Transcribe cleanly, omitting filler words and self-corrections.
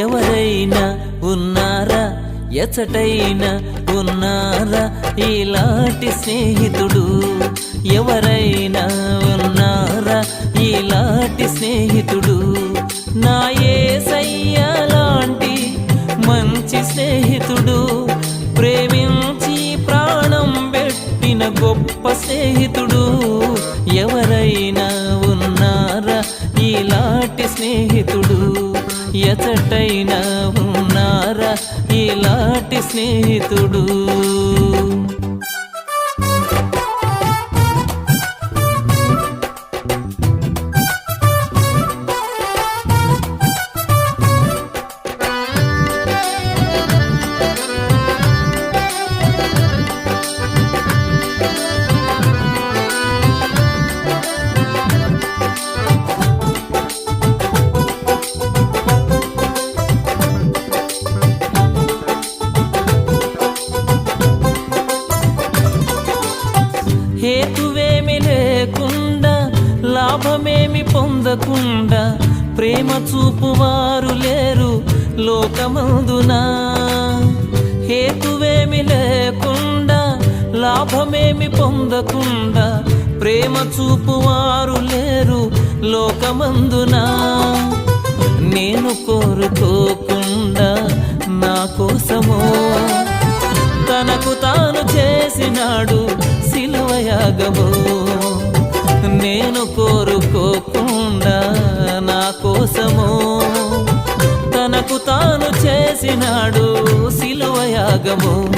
ఎవరైనా ఉన్నారా, ఎచటైనా ఉన్నారా ఇలాంటి స్నేహితుడు? ఎవరైనా ఉన్నారా ఇలాంటి స్నేహితుడు? నా యేసయ్య లాంటి మంచి స్నేహితుడు, ప్రేమించి ప్రాణం పెట్టిన గొప్ప స్నేహితుడు. ఎవరైనా ఉన్నారా ఇలాంటి స్నేహితుడు? ఎచటైనా ఉన్నారా ఇలాంటి స్నేహితుడు? హేతువేమి లేకుండా, లాభమేమి పొందకుండా ప్రేమ చూపువారు లేరు లోకమందునా. హేతువేమి లేకుండా, లాభమేమి పొందకుండా ప్రేమ చూపువారు లేరు లోకమందునా. నేను కోరుకోకుండా నా కోసము తనకు తాను చేసినాడు సిలువ యాగము. నేను కోరుకోకుండా నా కోసము తనకు తాను చేసినాడు సిలువ యాగము.